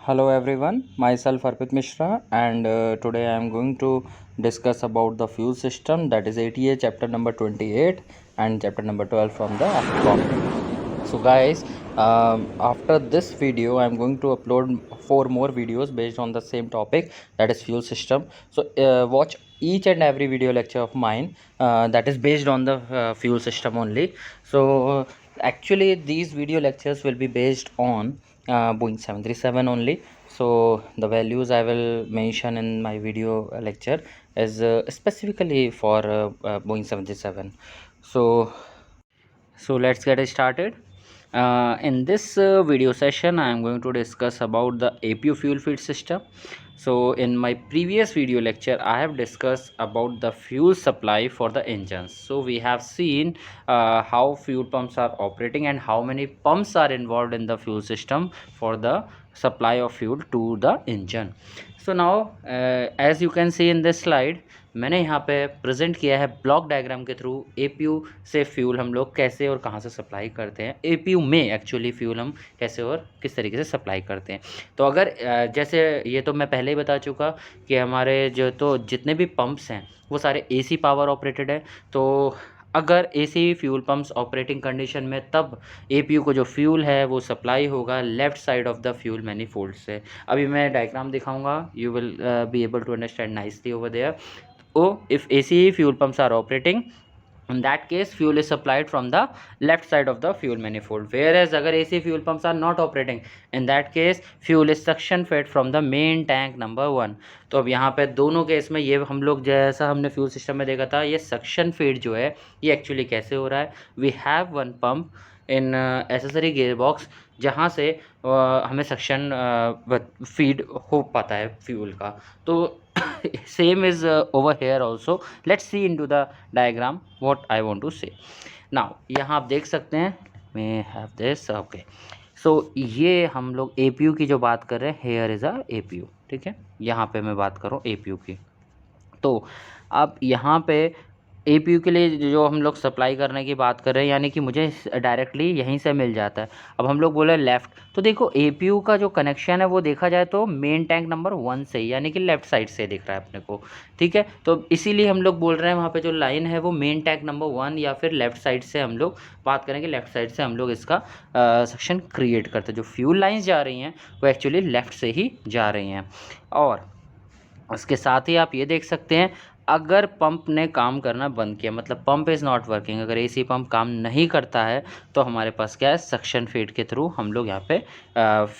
Hello everyone, myself Arpit Mishra and today I am going to discuss about the fuel system, that is ATA chapter number 28 and chapter number 12 from the topic. So guys, after this video I am going to upload 4 more videos based on the same topic, that is fuel system. So watch each and every video lecture of mine that is based on the fuel system only. So actually these video lectures will be based on Boeing 737 only. So the values I will mention in my video lecture is specifically for Boeing 737. So let's get started. In this video session I am going to discuss about the APU fuel feed system. So in my previous video lecture I have discussed about the fuel supply for the engines. So we have seen how fuel pumps are operating and how many pumps are involved in the fuel system for the supply of fuel to the engine. So now as you can see in this slide, मैंने यहाँ पे present किया है block diagram के through APU से fuel हम लोग कैसे और कहाँ से सप्लाई करते हैं, एपीयू में एक्चुअली फ्यूल हम कैसे और किस तरीके से सप्लाई करते हैं. तो अगर जैसे ये तो मैं पहले ही बता चुका कि हमारे जो जितने भी पंप्स हैं वो सारे एसी पावर ऑपरेटेड है. तो अगर AC fuel pumps operating condition में तब एपीयू को जो फ्यूल है वो सप्लाई होगा left side of the fuel manifold से. अभी मैं डायग्राम दिखाऊंगा, you will be able to understand nicely over there. If AC fuel pumps are operating, in that case fuel is supplied from the left side of the fuel manifold, whereas अगर AC fuel pumps are not operating, in that case fuel is suction fed from the main tank number 1. तो अब यहाँ पे दोनों case में ये हम लोग जैसा हमने फ्यूल सिस्टम में देखा था, ये सक्शन फीड जो है ये एक्चुअली कैसे हो रहा है. We have one pump in accessory gear box जहाँ से हमें सक्शन फीड हो पाता है फ्यूल का. तो same is over here also. Let's see into the diagram what I want to say. Now यहाँ आप देख सकते हैं, may have this okay. So ये हम लोग APU की जो बात कर रहे हैं, here is a APU. ठीक है, यहाँ पे मैं बात कर रहा हूँ APU की. तो अब यहाँ पे एपीयू के लिए जो हम लोग सप्लाई करने की बात कर रहे हैं, यानी कि मुझे डायरेक्टली यहीं से मिल जाता है. अब हम लोग बोले लेफ़्ट, तो देखो एपीयू का जो कनेक्शन है वो देखा जाए तो मेन टैंक नंबर 1 से, यानी कि लेफ़्ट साइड से दिख रहा है अपने को. ठीक है, तो इसीलिए हम लोग बोल रहे हैं वहाँ पे जो लाइन है वो मेन टैंक नंबर 1 या फिर लेफ़्ट साइड से हम लोग बात करेंगे. लेफ़्ट साइड से हम लोग इसका सेक्शन क्रिएट करते हैं. जो फ्यूल लाइन्स जा रही हैं वो एक्चुअली लेफ़्ट से ही जा रही हैं. और उसके साथ ही आप ये देख सकते हैं, अगर पंप ने काम करना बंद किया, मतलब पंप इज़ नॉट वर्किंग, अगर एसी पंप काम नहीं करता है तो हमारे पास क्या है, सक्शन फीड के थ्रू हम लोग यहाँ पे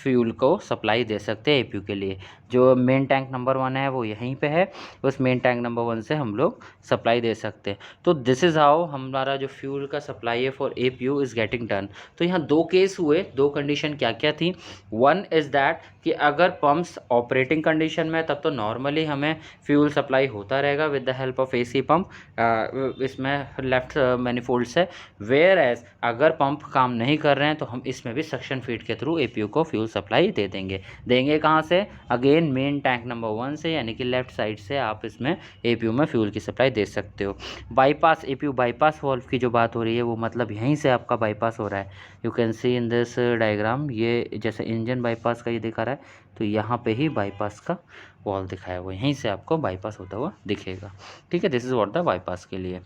फ्यूल को सप्लाई दे सकते हैं एपीयू के लिए. जो मेन टैंक नंबर 1 है वो यहीं पे है, उस मेन टैंक नंबर 1 से हम लोग सप्लाई दे सकते हैं. तो दिस इज़ हाउ हमारा जो फ्यूल का सप्लाई है for APU is getting done. तो यहाँ दो केस हुए, दो कंडीशन क्या क्या थी. वन इज़ दैट कि अगर पंप्स ऑपरेटिंग कंडीशन में तब तो नॉर्मली हमें फ्यूल सप्लाई होता रहेगा with the help of AC pump इसमें लेफ्ट मैनिफोल्ड से. वेयर एज अगर पंप काम नहीं कर रहे हैं तो हम इसमें भी सक्शन फीड के थ्रू एपीयू को फ्यूल सप्लाई दे देंगे कहाँ से, अगेन मेन टैंक नंबर 1 से, यानी कि लेफ्ट साइड से आप इसमें एपीयू में फ्यूल की सप्लाई दे सकते हो. बाईपास एपीयू बाईपास वॉल्व की जो बात हो रही है वो मतलब यहीं से आपका बाईपास हो रहा है. You can see in this diagram, ये जैसे इंजन बाईपास का ये दिखा रहा है, तो यहाँ पे ही बाईपास का वॉल दिखाया हुआ है, यहीं से आपको बाईपास होता हुआ दिखेगा. ठीक है, this is what the bypass के लिए.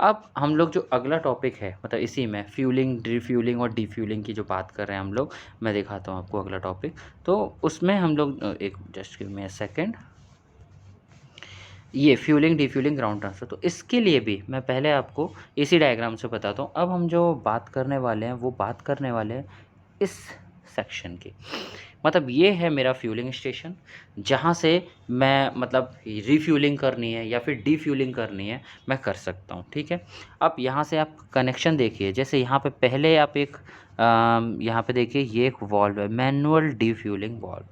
अब हम लोग जो अगला टॉपिक है, मतलब इसी में फ्यूलिंग, रिफ्यूलिंग और डीफ्यूलिंग की जो बात कर रहे हैं हम लोग, मैं दिखाता हूँ आपको अगला टॉपिक. तो उसमें हम लोग एक just give me a second, ये फ्यूलिंग डीफ्यूलिंग ग्राउंड ट्रांसफ़र. तो इसके लिए भी मैं पहले आपको इसी डायग्राम से बताता हूँ. अब हम जो बात करने वाले हैं वो बात करने वाले हैं इस सेक्शन की. मतलब ये है मेरा फ्यूलिंग स्टेशन, जहाँ से मैं मतलब रिफ्यूलिंग करनी है या फिर डीफ्यूलिंग करनी है मैं कर सकता हूँ. ठीक है, अब यहाँ से आप कनेक्शन देखिए, जैसे यहाँ पे पहले आप एक यहाँ पे देखिए, ये एक वॉल्व है, मैनुअल डीफ्यूलिंग वॉल्व.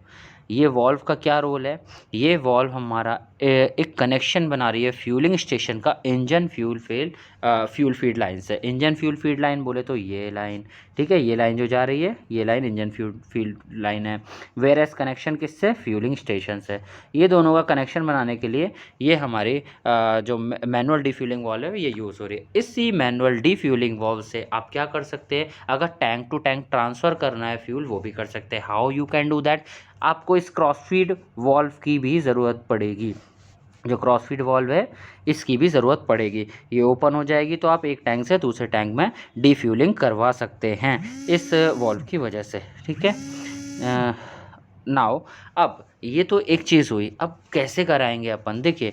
ये वॉल्व का क्या रोल है, ये वॉल्व हमारा एक कनेक्शन बना रही है फ्यूलिंग स्टेशन का इंजन फ्यूल फीड लाइन से. इंजन फ्यूल फीड लाइन बोले तो ये लाइन, ठीक है, ये लाइन जो जा रही है ये line engine fuel feed line है. वेयर एज कनेक्शन किससे, फ्यूलिंग स्टेशन से. ये दोनों का कनेक्शन बनाने के लिए ये हमारी जो मैनुअल डीफ्यूलिंग वॉल्व है ये यूज़ हो रही है. इसी मैनुअल डीफ्यूलिंग वॉल्व से आप क्या कर सकते हैं, अगर टैंक टू टैंक ट्रांसफ़र करना है फ्यूल वो भी कर सकते हैं. How you can do that, आपको इस क्रॉसफीड वॉल्व की भी ज़रूरत पड़ेगी। जो क्रॉसफीड वॉल्व है इसकी भी ज़रूरत पड़ेगी। ये ओपन हो जाएगी तो आप एक टैंक से दूसरे टैंक में डीफ्यूलिंग करवा सकते हैं इस वॉल्व की वजह से, ठीक है। नाउ अब ये तो एक चीज़ हुई, अब कैसे कराएंगे अपन। देखिए,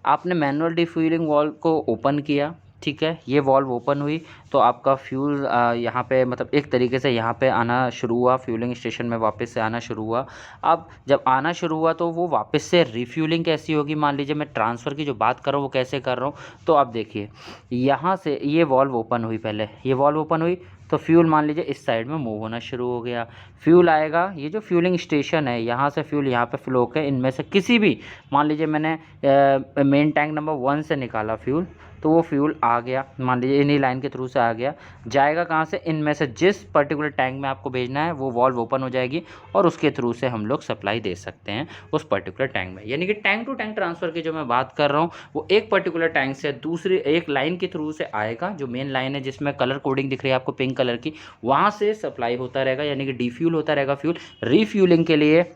आपने मैनुअल डीफ्यूलिंग वॉल्व को ओपन किया, ठीक है, ये वॉल्व ओपन हुई तो आपका फ्यूल यहाँ पे मतलब एक तरीके से यहाँ पे आना शुरू हुआ, फ्यूलिंग स्टेशन में वापस से आना शुरू हुआ। अब जब आना शुरू हुआ तो वो वापस से रिफ्यूलिंग कैसी होगी, मान लीजिए मैं ट्रांसफ़र की जो बात कर रहा हूँ वो कैसे कर रहा हूँ। तो आप देखिए, यहाँ से ये वॉल्व ओपन हुई, पहले ये वॉल्व ओपन हुई तो फ्यूल मान लीजिए इस साइड में मूव होना शुरू हो गया। फ्यूल आएगा, ये जो फ्यूलिंग स्टेशन है यहाँ से फ्यूल यहाँ पे फ्लो होकर इनमें से किसी भी, मान लीजिए मैंने मेन टैंक नंबर 1 से निकाला फ्यूल, तो वो फ्यूल आ गया, मान लीजिए इन्हीं लाइन के थ्रू से आ गया, जाएगा कहाँ से, इनमें से जिस पर्टिकुलर टैंक में आपको भेजना है वो वॉल्व ओपन हो जाएगी और उसके थ्रू से हम लोग सप्लाई दे सकते हैं उस पर्टिकुलर टैंक में। यानी कि टैंक टू टैंक ट्रांसफ़र की जो मैं बात कर रहा हूँ वो एक पर्टिकुलर टैंक से दूसरी एक लाइन के थ्रू से आएगा, जो मेन लाइन है जिसमें कलर कोडिंग दिख रही है आपको पिंक कलर की, वहाँ से सप्लाई होता रहेगा, यानी कि डीफ्यूल होता रहेगा फ्यूल। रीफ्यूलिंग के लिए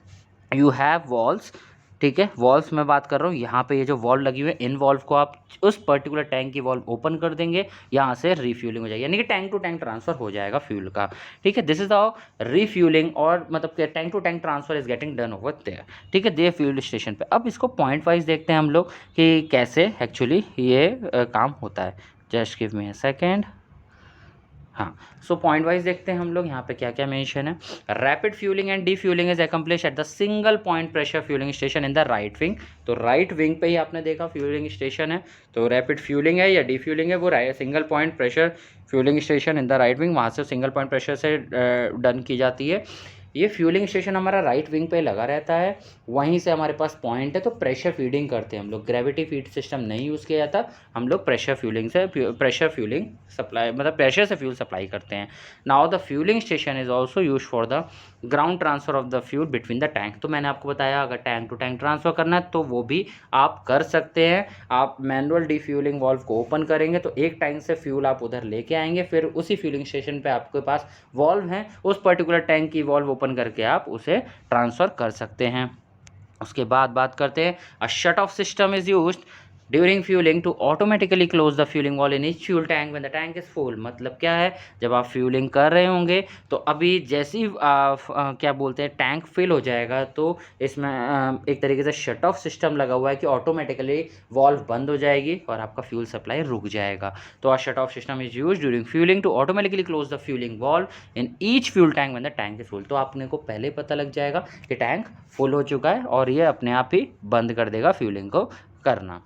यू हैव वॉल्व्स, ठीक है, वॉल्व्स में बात कर रहा हूँ, यहाँ पे ये जो वॉल्व लगी हुई है इन वॉल्व को आप उस पर्टिकुलर टैंक की वॉल्व ओपन कर देंगे, यहाँ से रिफ्यूलिंग हो जाएगी, यानी कि टैंक टू टैंक ट्रांसफर हो जाएगा फ्यूल का, ठीक है। दिस इज हाउ रिफ्यूलिंग और मतलब tank to tank transfer is getting done over there, ठीक है, दे फ्यूल स्टेशन पे। अब इसको पॉइंट वाइज देखते हैं हम लोग कि कैसे एक्चुअली ये काम होता है। Just give me a second. हाँ, सो पॉइंट वाइज देखते हैं हम लोग यहाँ पे क्या क्या मेंशन है। Rapid fueling and defueling is accomplish at the single point pressure fueling station in the right wing. तो राइट विंग पे ही आपने देखा फ्यूलिंग स्टेशन है, तो रैपिड फ्यूलिंग है या डीफ्यूलिंग है वो single point pressure fueling station in the right wing, वहाँ से सिंगल पॉइंट प्रेशर से डन की जाती है। ये फ्यूलिंग स्टेशन हमारा राइट विंग पे लगा रहता है, वहीं से हमारे पास पॉइंट है, तो प्रेशर फीडिंग करते हैं हम लोग। ग्रेविटी फीड सिस्टम नहीं यूज़ किया जाता, हम लोग प्रेशर फ्यूलिंग सप्लाई मतलब प्रेशर से फ्यूल सप्लाई करते हैं। Now the fuelling station is also use for the ground transfer of the fuel between the tank. तो मैंने आपको बताया अगर टैंक टू टैंक ट्रांसफर करना है तो वो भी आप कर सकते हैं। आप मैनुअल डीफ्यूलिंग वॉल्व को ओपन करेंगे तो एक टैंक से फ्यूल आप उधर लेके आएंगे, फिर उसी फ्यूलिंग स्टेशन पे आपके पास वॉल्व है, उस पर्टिकुलर टैंक की वॉल्व ओपन करके आप उसे ट्रांसफ़र कर सकते हैं। उसके बाद बात करते हैं a shut off system is used during fueling to automatically close the fueling valve in each fuel tank when the tank is full. मतलब क्या है, जब आप फ्यूलिंग कर रहे होंगे तो अभी जैसी क्या बोलते हैं टैंक फिल हो जाएगा तो इसमें एक तरीके से शट ऑफ सिस्टम लगा हुआ है कि ऑटोमेटिकली वॉल्व बंद हो जाएगी और आपका फ्यूल सप्लाई रुक जाएगा। तो a shut off system is use during fueling to automatically close the fueling valve in each fuel tank when the tank is full. तो आपने को पहले पता लग जाएगा कि टैंक फुल हो चुका है और ये अपने आप ही बंद कर देगा फ्यूलिंग को करना।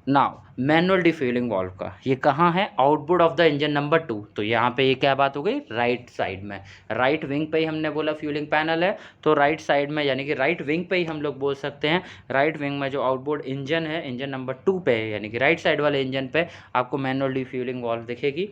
नाउ मैनुअल डिफ्यूलिंग वाल्व का ये कहाँ है, output of the engine number 2। तो यहाँ पे ये क्या बात हो गई, राइट साइड में, राइट विंग पे ही हमने बोला फ्यूलिंग पैनल है, तो राइट साइड में यानी कि राइट विंग पे ही हम लोग बोल सकते हैं। राइट विंग में जो आउटपुट इंजन है, इंजन नंबर 2 पे है, यानी कि राइट साइड वाले इंजन पे आपको मैनुअल डिफ्यूलिंग वाल्व दिखेगी।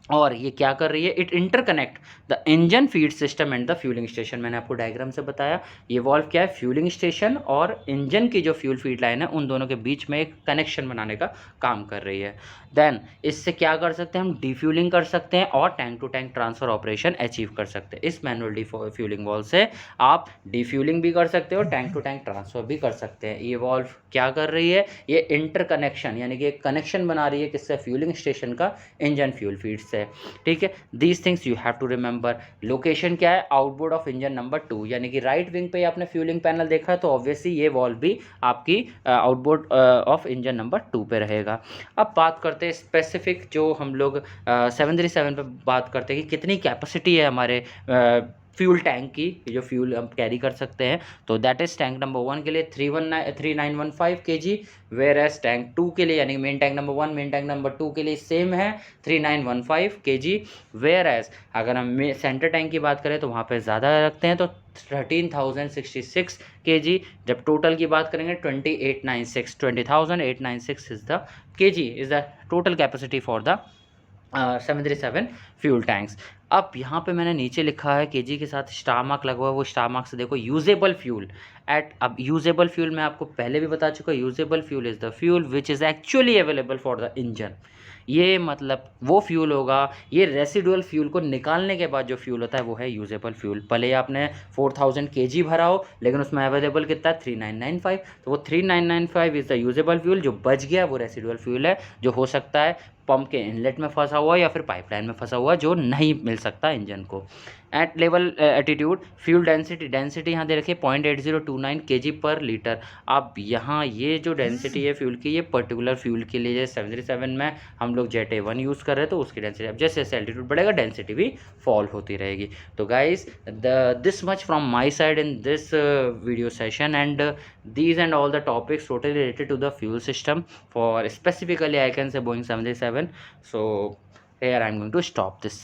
और ये क्या कर रही है, it interconnect the engine feed system and the fuelling station. मैंने आपको डायग्राम से बताया ये वॉल्व क्या है, फ्यूलिंग स्टेशन और इंजन की जो फ्यूल फीड लाइन है उन दोनों के बीच में एक कनेक्शन बनाने का काम कर रही है। देन इससे क्या कर सकते हैं, हम डिफ्यूलिंग कर सकते हैं और tank to tank transfer operation achieve कर सकते हैं। इस मैनुअल डिफ्यूलिंग वॉल्व से आप डिफ्यूलिंग भी कर सकते हो और टैंक टू टैंक ट्रांसफर भी कर सकते हैं। ये वॉल्व क्या कर रही है, ये इंटरकनेक्शन यानी कि एक कनेक्शन बना रही है किससे, फ्यूलिंग स्टेशन का इंजन फ्यूल फीड से, ठीक है। These things you have to remember. Location क्या है, आउटपुट ऑफ इंजन नंबर 2, यानी कि राइट विंग पे आपने फ्यूलिंग पैनल देखा तो ऑब्वियसली ये वॉल्व भी आपकी आउटपुट ऑफ इंजन नंबर 2 पे रहेगा। अब बात करते हैं स्पेसिफिक, जो हम लोग 737 पे बात करते हैं कि कितनी कैपेसिटी है हमारे फ्यूल टैंक की, जो फ्यूल हम कैरी कर सकते हैं। तो दैट इज टैंक नंबर 1 के लिए 3915 kg, वेयर एज टैंक 2 के लिए यानी main tank number 1 main tank number 2 के लिए सेम है 3915 kg, वेयर एज अगर हम सेंटर टैंक की बात करें तो वहाँ पे ज़्यादा रखते हैं तो 13,066 kg। जब टोटल की बात करेंगे 20,896 is the kg is the total capacity for the 737 fuel tanks. अब यहाँ पे मैंने नीचे लिखा है केजी के साथ स्टार मार्क लगा हुआ है, वो स्टार मार्क से देखो यूजेबल फ्यूल एट। अब यूजेबल फ्यूल मैं आपको पहले भी बता चुका, usable fuel is the fuel which is actually available for the engine. ये मतलब वो फ्यूल होगा, ये रेसिडुअल फ्यूल को निकालने के बाद जो फ्यूल होता है वो है यूजेबल फ्यूल। भले ही आपने 4000 kg भरा हो लेकिन उसमें अवेलेबल कितना है 3995, तो वो 3995 इज़ द यूजेबल फ्यूल। जो बच गया वो रेसिडुअल फ्यूल है, जो हो सकता है पंप के इनलेट में फंसा हुआ या फिर पाइपलाइन में फंसा हुआ, जो नहीं मिल सकता इंजन को। At level attitude fuel density यहाँ दे रखी है 0.8029 kg पर लीटर। अब यहाँ ये जो डेंसिटी है फ्यूल की, ये पर्टिकुलर फ्यूल के लिए, जैसे 737 में हम लोग जेट A1 यूज़ कर रहे हैं तो उसकी डेंसिटी, अब जैसे जैसे एल्टीट्यूड बढ़ेगा डेंसिटी भी फॉल होती रहेगी। तो guys this much from my side in this video session, and these and all the topics totally related to the fuel system for specifically I can say Boeing 737. So here I'm going to stop this.